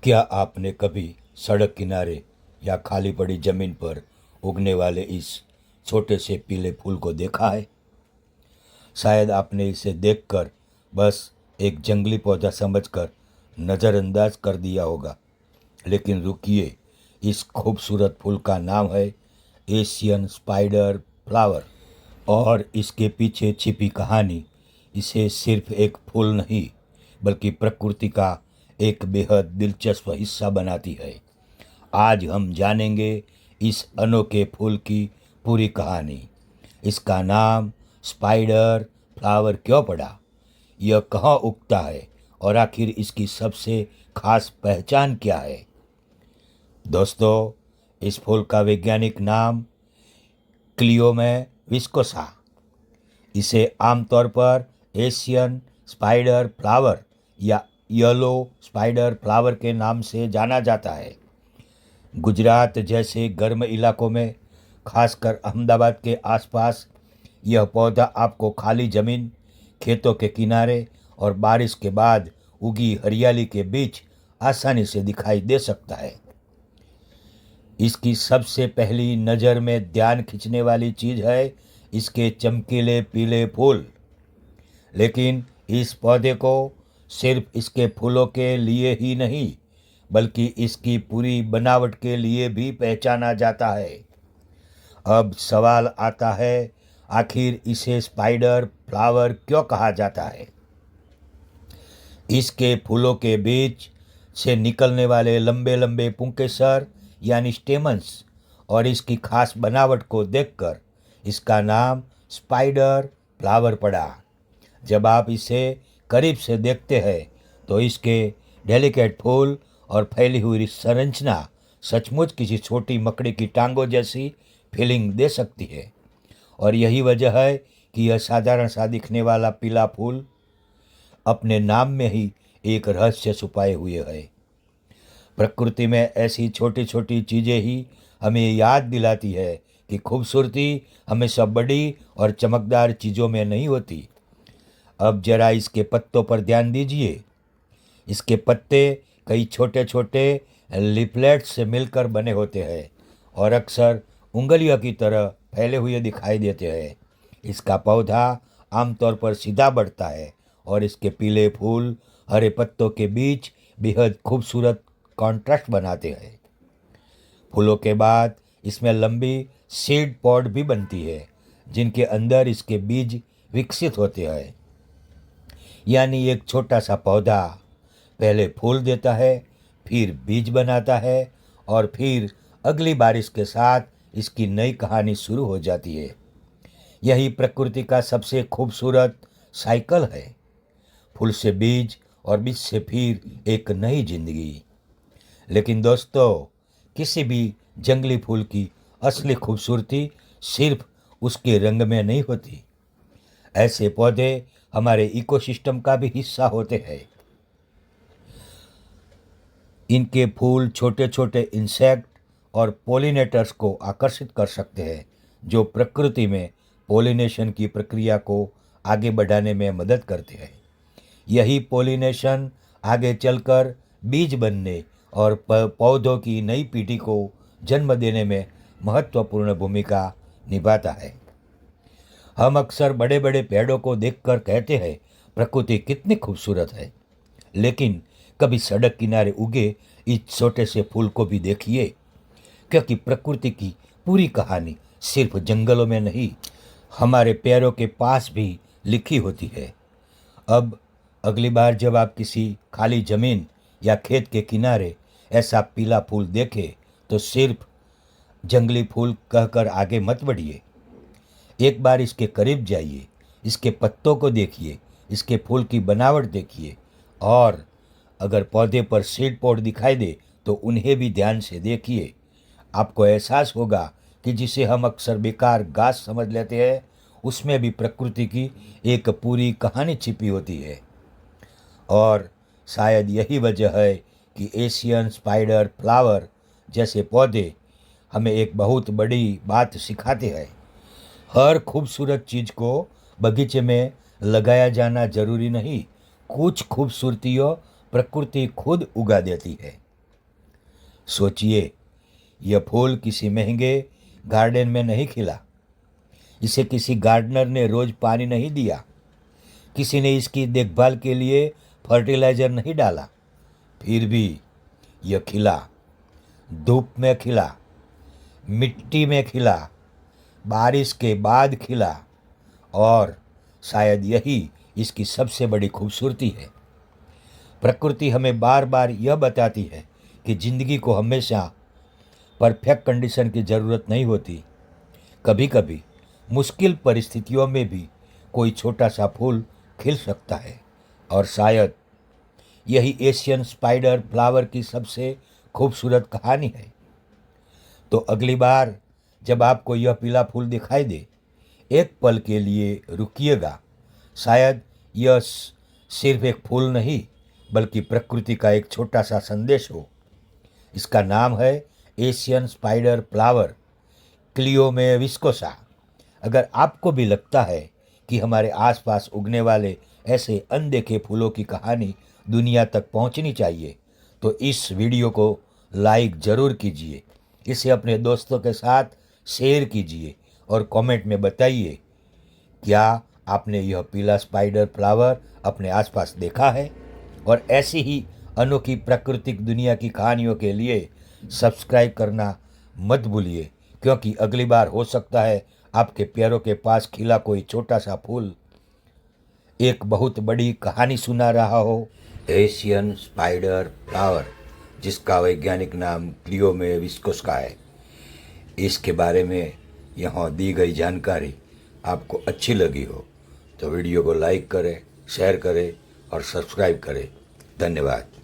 क्या आपने कभी सड़क किनारे या खाली पड़ी जमीन पर उगने वाले इस छोटे से पीले फूल को देखा है? शायद आपने इसे देखकर बस एक जंगली पौधा समझकर नज़रअंदाज कर दिया होगा। लेकिन रुकिए, इस खूबसूरत फूल का नाम है एशियन स्पाइडर फ्लावर। और इसके पीछे छिपी कहानी इसे सिर्फ एक फूल नहीं बल्कि प्रकृति का एक बेहद दिलचस्प हिस्सा बनाती है। आज हम जानेंगे इस अनोखे फूल की पूरी कहानी। इसका नाम स्पाइडर फ्लावर क्यों पड़ा, यह कहाँ उगता है और आखिर इसकी सबसे खास पहचान क्या है। दोस्तों, इस फूल का वैज्ञानिक नाम क्लियोमै विस्कोसा, इसे आमतौर पर एशियन स्पाइडर फ्लावर या येलो स्पाइडर फ्लावर के नाम से जाना जाता है। गुजरात जैसे गर्म इलाकों में, खासकर अहमदाबाद के आसपास, यह पौधा आपको खाली जमीन, खेतों के किनारे और बारिश के बाद उगी हरियाली के बीच आसानी से दिखाई दे सकता है। इसकी सबसे पहली नज़र में ध्यान खींचने वाली चीज़ है इसके चमकीले पीले फूल। लेकिन इस पौधे को सिर्फ इसके फूलों के लिए ही नहीं बल्कि इसकी पूरी बनावट के लिए भी पहचाना जाता है। अब सवाल आता है, आखिर इसे स्पाइडर फ्लावर क्यों कहा जाता है? इसके फूलों के बीच से निकलने वाले लंबे लंबे पुंकेसर यानी स्टेमन्स और इसकी खास बनावट को देखकर इसका नाम स्पाइडर फ्लावर पड़ा। जब आप इसे करीब से देखते हैं तो इसके डेलिकेट फूल और फैली हुई संरचना सचमुच किसी छोटी मकड़ी की टांगों जैसी फीलिंग दे सकती है। और यही वजह है कि यह साधारण सा दिखने वाला पीला फूल अपने नाम में ही एक रहस्य छुपाए हुए है। प्रकृति में ऐसी छोटी छोटी चीज़ें ही हमें याद दिलाती है कि खूबसूरती हमेशा बड़ी और चमकदार चीज़ों में नहीं होती। अब जरा इसके पत्तों पर ध्यान दीजिए। इसके पत्ते कई छोटे छोटे लिफलेट्स से मिलकर बने होते हैं और अक्सर उंगलियों की तरह फैले हुए दिखाई देते हैं। इसका पौधा आमतौर पर सीधा बढ़ता है और इसके पीले फूल हरे पत्तों के बीच बेहद खूबसूरत कॉन्ट्रास्ट बनाते हैं। फूलों के बाद इसमें लंबी सीड पॉड भी बनती है जिनके अंदर इसके बीज विकसित होते हैं। यानी एक छोटा सा पौधा पहले फूल देता है, फिर बीज बनाता है और फिर अगली बारिश के साथ इसकी नई कहानी शुरू हो जाती है। यही प्रकृति का सबसे खूबसूरत साइकिल है, फूल से बीज और बीज से फिर एक नई जिंदगी। लेकिन दोस्तों, किसी भी जंगली फूल की असली खूबसूरती सिर्फ उसके रंग में नहीं होती। ऐसे पौधे हमारे इकोसिस्टम का भी हिस्सा होते हैं। इनके फूल छोटे छोटे इंसेक्ट और पोलिनेटर्स को आकर्षित कर सकते हैं जो प्रकृति में पोलिनेशन की प्रक्रिया को आगे बढ़ाने में मदद करते हैं। यही पोलिनेशन आगे चलकर बीज बनने और पौधों की नई पीढ़ी को जन्म देने में महत्वपूर्ण भूमिका निभाता है। हम अक्सर बड़े बड़े पेड़ों को देखकर कहते हैं प्रकृति कितनी खूबसूरत है, लेकिन कभी सड़क किनारे उगे इस छोटे से फूल को भी देखिए, क्योंकि प्रकृति की पूरी कहानी सिर्फ जंगलों में नहीं, हमारे पैरों के पास भी लिखी होती है। अब अगली बार जब आप किसी खाली जमीन या खेत के किनारे ऐसा पीला फूल देखें तो सिर्फ जंगली फूल कहकर आगे मत बढ़िए। एक बार इसके करीब जाइए, इसके पत्तों को देखिए, इसके फूल की बनावट देखिए और अगर पौधे पर सीड पॉड दिखाई दे तो उन्हें भी ध्यान से देखिए। आपको एहसास होगा कि जिसे हम अक्सर बेकार घास समझ लेते हैं उसमें भी प्रकृति की एक पूरी कहानी छिपी होती है। और शायद यही वजह है कि एशियन स्पाइडर फ्लावर जैसे पौधे हमें एक बहुत बड़ी बात सिखाते हैं। हर खूबसूरत चीज़ को बगीचे में लगाया जाना जरूरी नहीं, कुछ खूबसूरतियों प्रकृति खुद उगा देती है। सोचिए, यह फूल किसी महंगे गार्डन में नहीं खिला, इसे किसी गार्डनर ने रोज पानी नहीं दिया, किसी ने इसकी देखभाल के लिए फर्टिलाइजर नहीं डाला, फिर भी यह खिला। धूप में खिला, मिट्टी में खिला, बारिश के बाद खिला, और शायद यही इसकी सबसे बड़ी खूबसूरती है। प्रकृति हमें बार बार यह बताती है कि ज़िंदगी को हमेशा परफेक्ट कंडीशन की ज़रूरत नहीं होती। कभी कभी मुश्किल परिस्थितियों में भी कोई छोटा सा फूल खिल सकता है, और शायद यही एशियन स्पाइडर फ्लावर की सबसे खूबसूरत कहानी है। तो अगली बार जब आपको यह पीला फूल दिखाई दे, एक पल के लिए रुकिएगा। शायद यह सिर्फ एक फूल नहीं, बल्कि प्रकृति का एक छोटा सा संदेश हो। इसका नाम है एशियन स्पाइडर फ्लावर, क्लियोमे विस्कोसा। अगर आपको भी लगता है कि हमारे आसपास उगने वाले ऐसे अनदेखे फूलों की कहानी दुनिया तक पहुंचनी चाहिए, तो इस वीडियो को लाइक ज़रूर कीजिए, इसे अपने दोस्तों के साथ शेयर कीजिए और कमेंट में बताइए, क्या आपने यह पीला स्पाइडर फ्लावर अपने आसपास देखा है? और ऐसी ही अनोखी प्राकृतिक दुनिया की कहानियों के लिए सब्सक्राइब करना मत भूलिए, क्योंकि अगली बार हो सकता है आपके पैरों के पास खिला कोई छोटा सा फूल एक बहुत बड़ी कहानी सुना रहा हो। एशियन स्पाइडर फ्लावर, जिसका वैज्ञानिक नाम क्लियोमे विस्कोसा है, इसके बारे में यहाँ दी गई जानकारी आपको अच्छी लगी हो तो वीडियो को लाइक करें, शेयर करें और सब्सक्राइब करें। धन्यवाद।